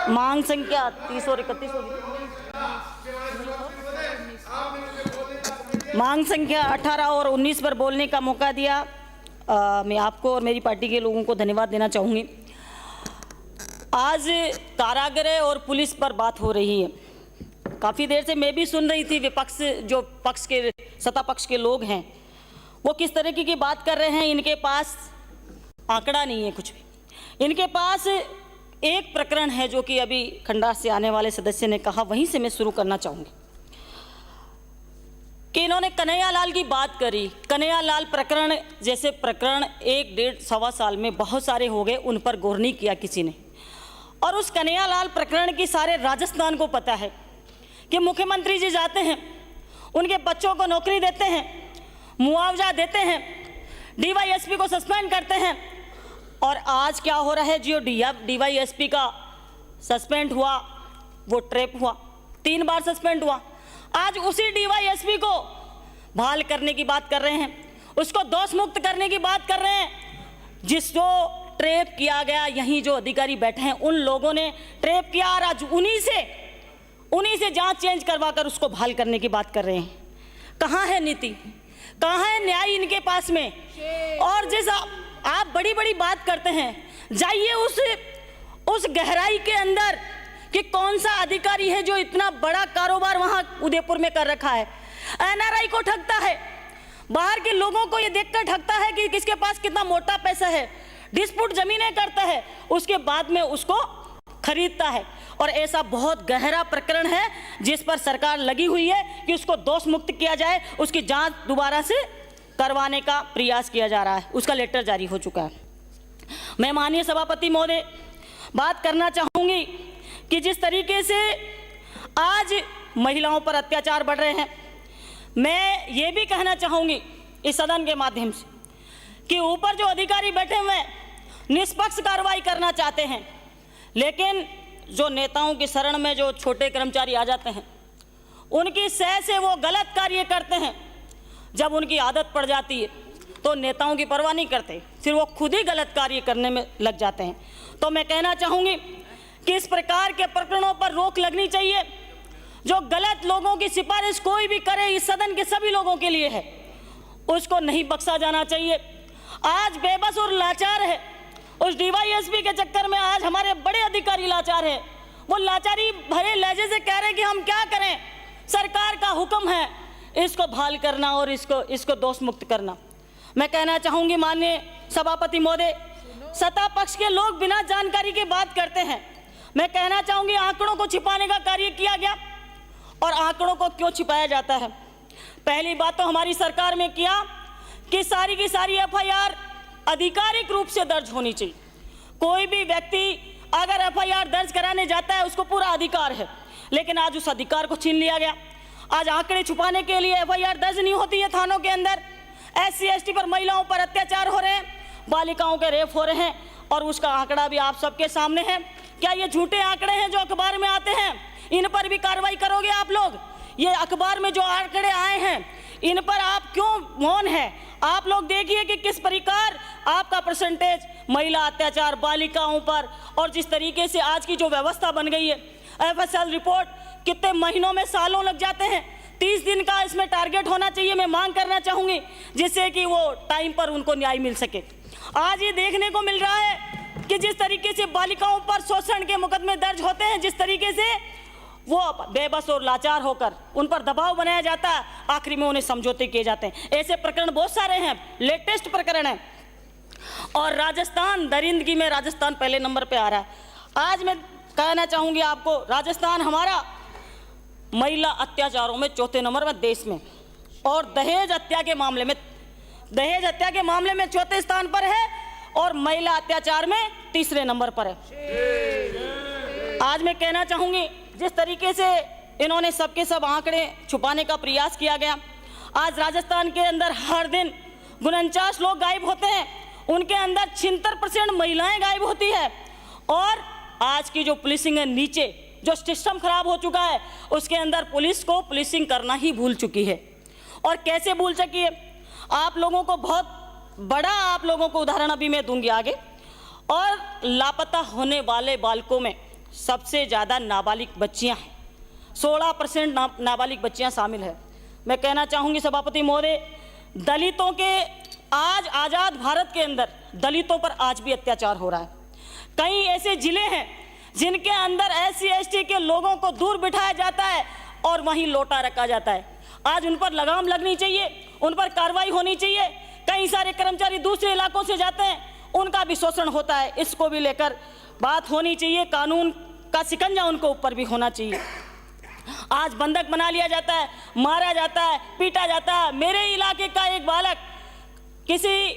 मांग संख्या 30 और 31 होगी। मांग संख्या 18 और 19 पर बोलने का मौका दिया। मैं आपको और मेरी पार्टी के लोगों को धन्यवाद देना चाहूँगी। आज कारागृह और पुलिस पर बात हो रही है। काफ़ी देर से मैं भी सुन रही थी विपक्ष, जो पक्ष के सत्ता पक्ष के लोग हैं वो किस तरीके की बात कर रहे हैं। इनके पास आंकड़ा नहीं है कुछ भी। इनके पास एक प्रकरण है जो कि अभी खंडार से आने वाले सदस्य ने कहा, वहीं से मैं शुरू करना चाहूँगी कि इन्होंने कन्हैयालाल की बात करी। कन्हैयालाल प्रकरण जैसे प्रकरण 1 डेढ़ सवा साल में बहुत सारे हो गए, उन पर गौर नहीं किया किसी ने। और उस कन्हैयालाल प्रकरण की सारे राजस्थान को पता है कि मुख्यमंत्री जी जाते हैं, उनके बच्चों को नौकरी देते हैं, मुआवजा देते हैं, डीवाईएसपी को सस्पेंड करते हैं। और आज क्या हो रहा है, जो डीवाईएसपी का सस्पेंड हुआ वो ट्रैप हुआ, 3 बार सस्पेंड हुआ। आज उसी डीवाईएसपी को बहाल करने की बात कर रहे हैं, उसको दोष मुक्त करने की बात कर रहे हैं। जिसको ट्रैप किया गया, यहीं जो अधिकारी बैठे हैं उन लोगों ने ट्रैप किया और आज उन्हीं से जांच चेंज करवा कर उसको बहाल करने की बात कर रहे हैं। कहाँ है नीति, कहाँ है न्याय इनके पास में? और जिस आप बड़ी बड़ी बात करते हैं, जाइए उस गहराई के अंदर कि कौन सा अधिकारी है जो इतना बड़ा कारोबार वहां उदयपुर में कर रखा है। एनआरआई को ठगता है, बाहर के लोगों को ये देखकर ठगता है कि किसके पास कितना मोटा पैसा है, डिस्प्यूट जमीनें करता है, उसके बाद में उसको खरीदता है। और ऐसा बहुत गहरा प्रकरण है जिस पर सरकार लगी हुई है कि उसको दोष मुक्त किया जाए, उसकी जांच दोबारा से करवाने का प्रयास किया जा रहा है। उसका लेटर जारी हो चुका है। मैं माननीय सभापति महोदय बात करना चाहूँगी कि जिस तरीके से आज महिलाओं पर अत्याचार बढ़ रहे हैं, मैं ये भी कहना चाहूँगी इस सदन के माध्यम से कि ऊपर जो अधिकारी बैठे हुए हैं निष्पक्ष कार्रवाई करना चाहते हैं, लेकिन जो नेताओं की शरण में जो छोटे कर्मचारी आ जाते हैं उनकी सह से वो गलत कार्य करते हैं। जब उनकी आदत पड़ जाती है तो नेताओं की परवाह नहीं करते, फिर वो खुद ही गलत कार्य करने में लग जाते हैं। तो मैं कहना चाहूँगी कि इस प्रकार के प्रकरणों पर रोक लगनी चाहिए। जो गलत लोगों की सिफारिश कोई भी करे, इस सदन के सभी लोगों के लिए है, उसको नहीं बख्शा जाना चाहिए। आज बेबस और लाचार है, उस डीवाईएसपी के चक्कर में आज हमारे बड़े अधिकारी लाचार है। वो लाचारी भरे लहजे से कह रहे हैं कि हम क्या करें, सरकार का हुक्म है इसको बहाल करना और इसको दोष मुक्त करना। मैं कहना चाहूँगी माननीय सभापति महोदय, सत्ता पक्ष के लोग बिना जानकारी के बात करते हैं। मैं कहना चाहूँगी आंकड़ों को छिपाने का कार्य किया गया। और आंकड़ों को क्यों छिपाया जाता है? पहली बात तो हमारी सरकार में किया कि सारी की सारी एफआईआर आधिकारिक रूप से दर्ज होनी चाहिए। कोई भी व्यक्ति अगर एफआईआर दर्ज कराने जाता है उसको पूरा अधिकार है, लेकिन आज उस अधिकार को छीन लिया गया। आज आंकड़े छुपाने के लिए एफआईआर दर्ज नहीं होती है थानों के अंदर। SC ST पर महिलाओं पर अत्याचार हो रहे हैं, बालिकाओं के रेप हो रहे हैं, और उसका आंकड़ा भी आप सबके सामने है। क्या ये झूठे आंकड़े हैं जो अखबार में आते हैं, इन पर भी कार्रवाई करोगे आप लोग? ये अखबार में जो आंकड़े आए हैं इन पर आप क्यों मौन हैं? आप लोग देखिए कि किस प्रकार आपका परसेंटेज महिला अत्याचार, बालिकाओं पर, और जिस तरीके से आज की जो व्यवस्था बन गई है, FSL रिपोर्ट कितने महीनों में, सालों लग जाते हैं। 30 दिन का इसमें टारगेट होना चाहिए। मैं मांग करना चाहूँगी जिससे कि वो टाइम पर उनको न्याय मिल सके। आज ये देखने को मिल रहा है कि जिस तरीके से बालिकाओं पर शोषण के मुकदमे दर्ज होते हैं, जिस तरीके से वो बेबस और लाचार होकर उन पर दबाव बनाया जाता है, आखिरी में उन्हें समझौते किए जाते हैं। ऐसे प्रकरण बहुत सारे हैं, लेटेस्ट प्रकरण है। और राजस्थान, दरिंदगी में राजस्थान पहले नंबर पे आ रहा है। आज मैं कहना चाहूँगी आपको, राजस्थान हमारा महिला अत्याचारों में 4थे नंबर में देश में, और दहेज हत्या के मामले में 4थे स्थान पर है, और महिला अत्याचार में 3रे नंबर पर है। आज मैं कहना चाहूँगी जिस तरीके से इन्होंने सबके सब आंकड़े छुपाने का प्रयास किया गया, आज राजस्थान के अंदर हर दिन 49 लोग गायब होते हैं, उनके अंदर 76% महिलाएं गायब होती है। और आज की जो पुलिसिंग है, नीचे जो सिस्टम खराब हो चुका है, उसके अंदर पुलिस को पुलिसिंग करना ही भूल चुकी है। और कैसे भूल चुकी है? आप लोगों को बहुत बड़ा, आप लोगों को उदाहरण अभी मैं दूंगी आगे। और लापता होने वाले बालकों में सबसे ज़्यादा नाबालिग बच्चियां हैं, 16% नाबालिग बच्चियां शामिल है। मैं कहना चाहूँगी सभापति महोदय, दलितों के आज आज़ाद भारत के अंदर दलितों पर आज भी अत्याचार हो रहा है। कई ऐसे जिले हैं जिनके अंदर SC ST के लोगों को दूर बिठाया जाता है और वहीं लौटा रखा जाता है। आज उन पर लगाम लगनी चाहिए, उन पर कार्रवाई होनी चाहिए। कई सारे कर्मचारी दूसरे इलाकों से जाते हैं, उनका भी शोषण होता है, इसको भी लेकर बात होनी चाहिए। कानून का शिकंजा उनको ऊपर भी होना चाहिए। आज बंधक बना लिया जाता है, मारा जाता है, पीटा जाता है। मेरे इलाके का एक बालक किसी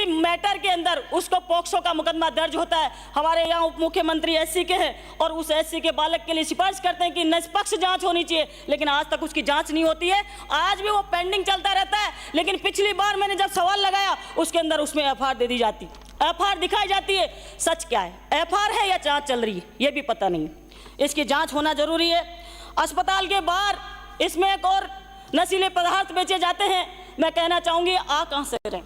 मैटर के अंदर उसको पॉक्सो का मुकदमा दर्ज होता है। हमारे यहाँ उप मुख्यमंत्री SC के हैं और उस SC के बालक के लिए सिफारिश करते हैं कि निष्पक्ष जांच होनी चाहिए, लेकिन आज तक उसकी जांच नहीं होती है। आज भी वो पेंडिंग चलता रहता है। लेकिन पिछली बार मैंने जब सवाल लगाया उसके अंदर उसमें FIR दे दी जाती, FIR दिखाई जाती है। सच क्या है, FIR है या जाँच चल रही है, ये भी पता नहीं। इसकी जाँच होना जरूरी है। अस्पताल के बाहर इसमें एक और नशीले पदार्थ बेचे जाते हैं। मैं कहना चाहूँगी, आ कहाँ से रहे,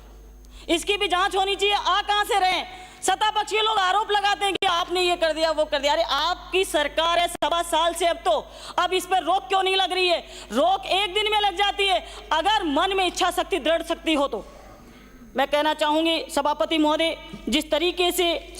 इसकी भी जांच होनी चाहिए। आ कहां से रहे? सत्तापक्षी लोग आरोप लगाते हैं कि आपने ये कर दिया, वो कर दिया। अरे आपकी सरकार है 7 साल से, अब इस पर रोक क्यों नहीं लग रही है? रोक एक दिन में लग जाती है अगर मन में इच्छा शक्ति, दृढ़ शक्ति हो तो। मैं कहना चाहूंगी सभापति महोदय, जिस तरीके से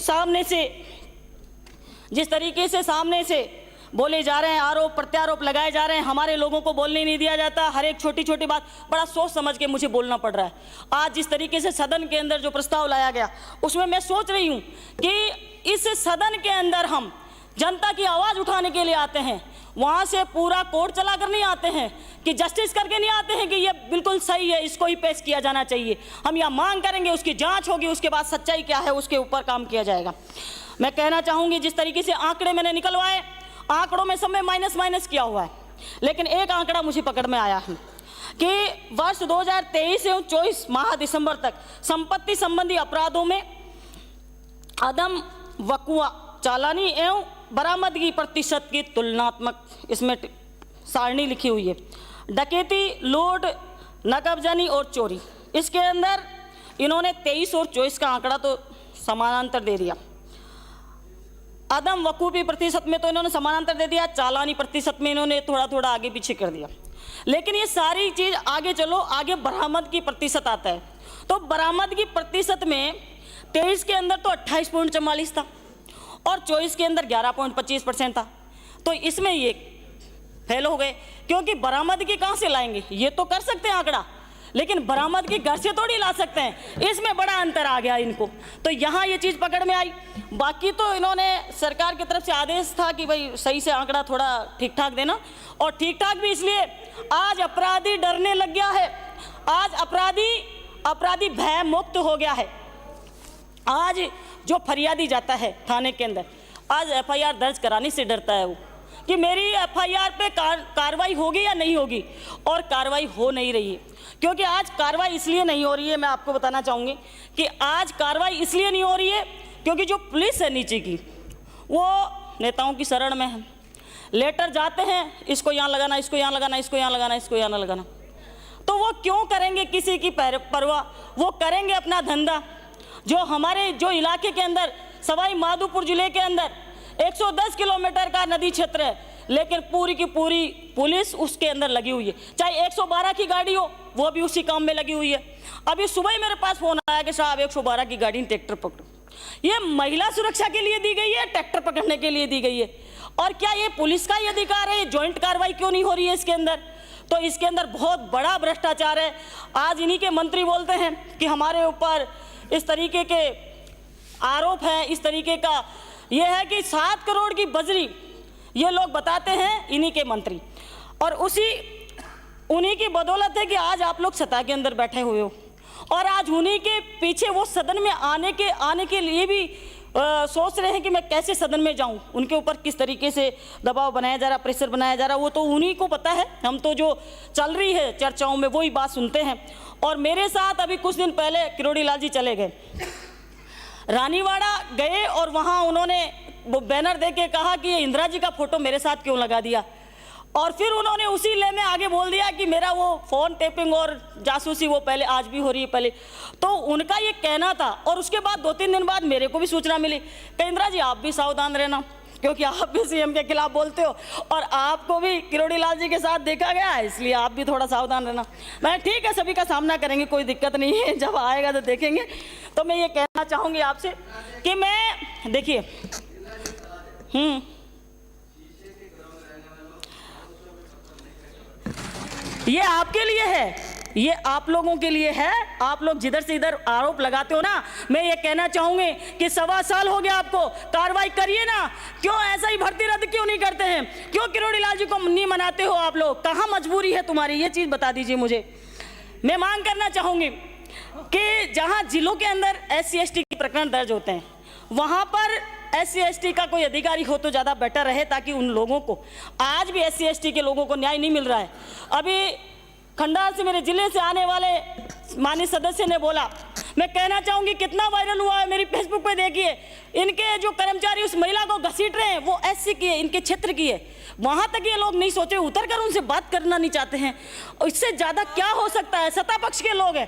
सामने से बोले जा रहे हैं, आरोप प्रत्यारोप लगाए जा रहे हैं, हमारे लोगों को बोलने नहीं दिया जाता। हर एक छोटी छोटी बात बड़ा सोच समझ के मुझे बोलना पड़ रहा है। आज जिस तरीके से सदन के अंदर जो प्रस्ताव लाया गया, उसमें मैं सोच रही हूं कि इस सदन के अंदर हम जनता की आवाज़ उठाने के लिए आते हैं, वहाँ से पूरा कोर्ट चला कर नहीं आते हैं, कि जस्टिस करके नहीं आते हैं कि ये बिल्कुल सही है, इसको ही पेश किया जाना चाहिए। हम यहाँ मांग करेंगे, उसकी जाँच होगी, उसके बाद सच्चाई क्या है उसके ऊपर काम किया जाएगा। मैं कहना चाहूँगी, जिस तरीके से आंकड़े मैंने निकलवाए, आंकड़ों में सब में माइनस किया हुआ है, लेकिन एक आंकड़ा मुझे पकड़ में आया है कि वर्ष 2023 से 24 माह दिसंबर तक संपत्ति संबंधी अपराधों में अदम वकुआ, चालानी एवं बरामदगी प्रतिशत की तुलनात्मक इसमें सारणी लिखी हुई है। डकैती, लूट, नकबजनी और चोरी, इसके अंदर इन्होंने 23 और 24 का आंकड़ा तो समानांतर दे दिया। अदम वकूफी प्रतिशत में तो इन्होंने समानांतर दे दिया, चालानी प्रतिशत में इन्होंने थोड़ा थोड़ा आगे पीछे कर दिया। लेकिन ये सारी चीज़ आगे चलो, आगे बरामदगी प्रतिशत आता है, तो बरामदगी प्रतिशत में 23 के अंदर तो 28.44 था और 24 के अंदर 11.25% था। तो इसमें ये फेल हो गए, क्योंकि बरामदगी कहाँ से लाएंगे? ये तो कर सकते हैं आंकड़ा, लेकिन बरामदगी घर से थोड़ी ला सकते हैं। इसमें बड़ा अंतर आ गया इनको, तो यहाँ ये चीज़ पकड़ में आई। बाकी तो इन्होंने सरकार की तरफ से आदेश था कि भाई सही से आंकड़ा थोड़ा ठीक ठाक देना, और ठीक ठाक भी इसलिए आज अपराधी डरने लग गया है। आज अपराधी भय मुक्त हो गया है। आज जो फरियादी जाता है थाने के अंदर, आज FIR दर्ज कराने से डरता है वो कि मेरी FIR पे कार्रवाई होगी या नहीं होगी, और कार्रवाई हो नहीं रही है। क्योंकि आज कार्रवाई इसलिए नहीं हो रही है, मैं आपको बताना चाहूँगी कि आज कार्रवाई इसलिए नहीं हो रही है क्योंकि जो पुलिस है नीचे की, वो नेताओं की शरण में है। लेटर जाते हैं, इसको यहाँ लगाना, इसको यहाँ लगाना, इसको यहाँ लगाना, इसको यहाँ लगाना, तो वो क्यों करेंगे किसी की परवाह? वो करेंगे अपना धंधा। जो इलाके के अंदर, सवाई माधोपुर जिले के अंदर 110 किलोमीटर का नदी क्षेत्र है, लेकिन पूरी की पूरी पुलिस उसके अंदर लगी हुई है। चाहे 112 की गाड़ी हो, वो भी उसी काम में लगी हुई है। अभी सुबह ही मेरे पास फोन आया कि साहब 112 की गाड़ी ट्रैक्टर पकड़ो। ये महिला सुरक्षा के लिए दी गई है, ट्रैक्टर पकड़ने के लिए दी गई है? और क्या ये पुलिस का ही अधिकार है? ज्वाइंट कार्रवाई क्यों नहीं हो रही है इसके अंदर? तो इसके अंदर बहुत बड़ा भ्रष्टाचार है। आज इन्हीं के मंत्री बोलते हैं कि हमारे ऊपर इस तरीके के आरोप हैं, इस तरीके का ये है कि 7 करोड़ की बजरी ये लोग बताते हैं इन्हीं के मंत्री, और उन्हीं की बदौलत है कि आज आप लोग सत्ता के अंदर बैठे हुए हो, और आज उन्हीं के पीछे वो सदन में आने के लिए भी सोच रहे हैं कि मैं कैसे सदन में जाऊं। उनके ऊपर किस तरीके से दबाव बनाया जा रहा, प्रेशर बनाया जा रहा, वो तो उन्हीं को पता है। हम तो जो चल रही है चर्चाओं में वही बात सुनते हैं। और मेरे साथ अभी कुछ दिन पहले किरोड़ी लाल जी चले गए, रानीवाड़ा गए, और वहाँ उन्होंने वो बैनर दे के कहा कि ये इंदिरा जी का फोटो मेरे साथ क्यों लगा दिया, और फिर उन्होंने उसी ले में आगे बोल दिया कि मेरा वो फ़ोन टेपिंग और जासूसी वो पहले आज भी हो रही है पहले। तो उनका ये कहना था, और उसके बाद 2-3 दिन बाद मेरे को भी सूचना मिली कि इंदिरा जी आप भी सावधान रहना, क्योंकि आप भी सीएम के खिलाफ बोलते हो और आपको भी किरोड़ी लाल जी के साथ देखा गया है, इसलिए आप भी थोड़ा सावधान रहना। मैं ठीक है, सभी का सामना करेंगे, कोई दिक्कत नहीं है, जब आएगा तो देखेंगे। तो मैं ये कहना चाहूँगी आपसे कि मैं देखिए ये आपके लिए है, ये आप लोगों के लिए है। आप लोग जिधर से इधर आरोप लगाते हो ना, मैं ये कहना चाहूंगी कि 1.25 साल हो गया आपको, कार्रवाई करिए ना। क्यों ऐसा ही भर्ती रद्द क्यों नहीं करते हैं? क्यों किरोड़ी लाल जी को नहीं मनाते हो आप लोग? कहाँ मजबूरी है तुम्हारी, ये चीज बता दीजिए मुझे। मैं मांग करना चाहूंगी कि जहां जिलों के अंदर SC/ST के प्रकरण दर्ज होते हैं, वहां पर SC/ST का कोई अधिकारी हो तो ज़्यादा बेटर रहे, ताकि उन लोगों को, आज भी SC/ST के लोगों को न्याय नहीं मिल रहा है। अभी खंडार से, मेरे जिले से आने वाले माननीय सदस्य ने बोला, मैं कहना चाहूंगी कितना वायरल हुआ है, मेरी फेसबुक पे देखिए, इनके जो कर्मचारी उस महिला को घसीट रहे हैं वो SC की है, इनके क्षेत्र की है। वहां तक ये लोग नहीं सोचे, उतर कर उनसे बात करना नहीं चाहते हैं। इससे ज़्यादा क्या हो सकता है? सत्ता पक्ष के लोग हैं,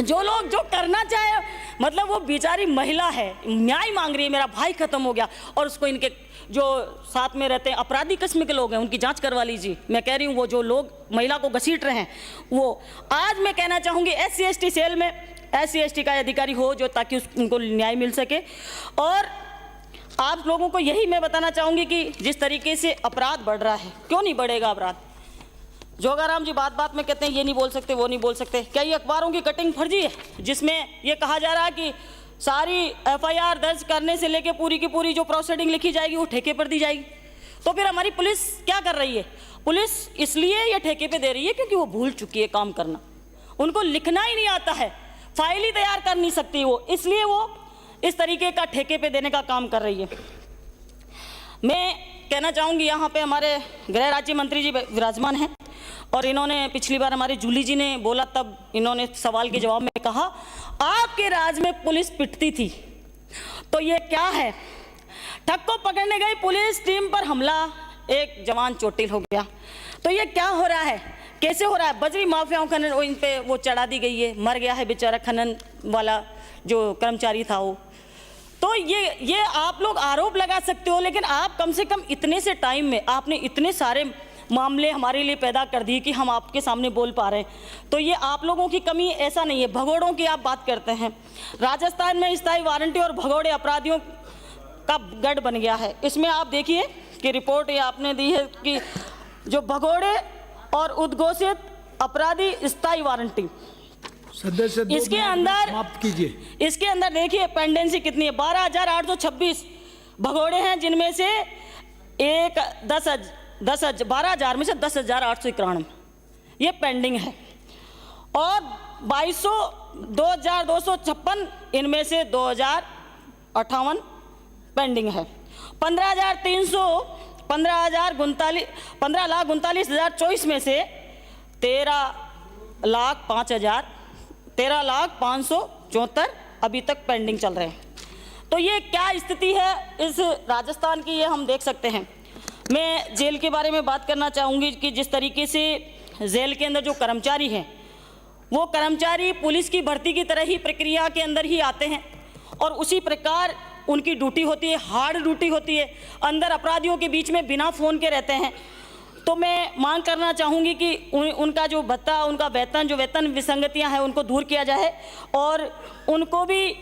जो लोग जो करना चाहे, मतलब वो बेचारी महिला है, न्याय मांग रही है, मेरा भाई खत्म हो गया, और उसको इनके जो साथ में रहते हैं अपराधी किस्म के लोग हैं, उनकी जांच करवा लीजिए। मैं कह रही हूँ वो जो लोग महिला को घसीट रहे हैं वो, आज मैं कहना चाहूँगी SC/ST सेल में SC/ST का अधिकारी हो जो, ताकि उनको न्याय मिल सके। और आप लोगों को यही मैं बताना चाहूँगी कि जिस तरीके से अपराध बढ़ रहा है, क्यों नहीं बढ़ेगा अपराध? जोगाराम जी बात बात में कहते हैं ये नहीं बोल सकते, वो नहीं बोल सकते। क्या ये अखबारों की कटिंग फर्जी है जिसमें ये कहा जा रहा है कि सारी FIR दर्ज करने से लेके पूरी की पूरी जो प्रोसीडिंग लिखी जाएगी वो ठेके पर दी जाएगी? तो फिर हमारी पुलिस क्या कर रही है? पुलिस इसलिए ये ठेके पे दे रही है क्योंकि वो भूल चुकी है काम करना, उनको लिखना ही नहीं आता है, फाइल ही तैयार कर नहीं सकती वो, इसलिए वो इस तरीके का ठेके पे देने का काम कर रही है। मैं कहना चाहूँगी यहाँ पे हमारे गृह राज्य मंत्री जी विराजमान हैं, और इन्होंने पिछली बार हमारे जूली जी ने बोला, तब इन्होंने सवाल के जवाब में कहा आपके राज में पुलिस पिटती थी। तो ये क्या है? ठग को पकड़ने गई पुलिस टीम पर हमला, एक जवान चोटिल हो गया। तो ये क्या हो रहा है, कैसे हो रहा है? बजरी माफियाओं खनन इन पे वो चढ़ा दी गई है, मर गया है बेचारा खनन वाला जो कर्मचारी था वो। तो ये आप लोग आरोप लगा सकते हो, लेकिन आप कम से कम इतने से टाइम में आपने इतने सारे मामले हमारे लिए पैदा कर दिए कि हम आपके सामने बोल पा रहे हैं। तो ये आप लोगों की कमी ऐसा नहीं है। भगोड़ों की आप बात करते हैं, राजस्थान में स्थायी वारंटी और भगोड़े अपराधियों का गढ़ बन गया है। इसमें आप देखिए कि रिपोर्ट ये आपने दी है कि जो भगोड़े और उद्घोषित अपराधी स्थायी वारंटी, सदस्य इसके अंदर समाप्त कीजिए। इसके अंदर देखिए पेंडेंसी कितनी है, 12,826 भगोड़े हैं, जिनमें से 12,000 में से 10,891 ये पेंडिंग है, और 2,256 इनमें से 2,058 पेंडिंग है। 15,39,024 में से 13,05,74 अभी तक पेंडिंग चल रहे हैं। तो ये क्या स्थिति है इस राजस्थान की, ये हम देख सकते हैं। मैं जेल के बारे में बात करना चाहूँगी कि जिस तरीके से जेल के अंदर जो कर्मचारी हैं, वो कर्मचारी पुलिस की भर्ती की तरह ही प्रक्रिया के अंदर ही आते हैं, और उसी प्रकार उनकी ड्यूटी होती है, हार्ड ड्यूटी होती है, अंदर अपराधियों के बीच में बिना फ़ोन के रहते हैं। तो मैं मांग करना चाहूँगी कि उनका जो भत्ता, उनका वेतन, जो वेतन विसंगतियाँ हैं उनको दूर किया जाए, और उनको भी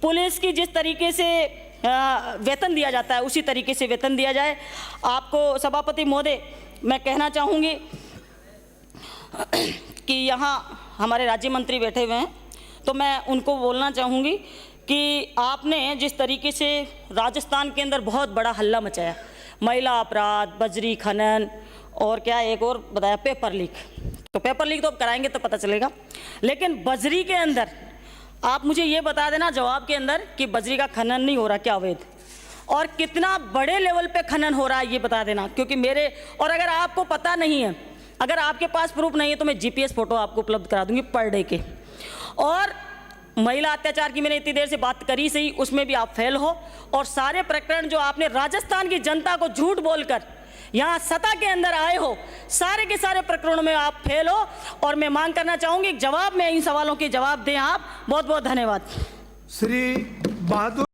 पुलिस की जिस तरीके से वेतन दिया जाता है उसी तरीके से वेतन दिया जाए। आपको सभापति महोदय मैं कहना चाहूँगी कि यहाँ हमारे राज्य मंत्री बैठे हुए हैं, तो मैं उनको बोलना चाहूँगी कि आपने जिस तरीके से राजस्थान के अंदर बहुत बड़ा हल्ला मचाया, महिला अपराध, बजरी खनन, और क्या एक और बताया, पेपर लीक। तो पेपर लीक तो अब कराएंगे तो पता चलेगा, लेकिन बजरी के अंदर आप मुझे ये बता देना जवाब के अंदर कि बजरी का खनन नहीं हो रहा क्या अवैध, और कितना बड़े लेवल पे खनन हो रहा है ये बता देना। क्योंकि मेरे, और अगर आपको पता नहीं है, अगर आपके पास प्रूफ नहीं है, तो मैं GPS फोटो आपको उपलब्ध करा दूंगी पर डे के। और महिला अत्याचार की मैंने इतनी देर से बात करी सही, उसमें भी आप फेल हो, और सारे प्रकरण जो आपने राजस्थान की जनता को झूठ बोलकर यहाँ सत्ता के अंदर आए हो, सारे के सारे प्रकरणों में आप फेल हो। और मैं मांग करना चाहूँगी जवाब में इन सवालों के जवाब दें आप। बहुत बहुत धन्यवाद। श्री बहादुर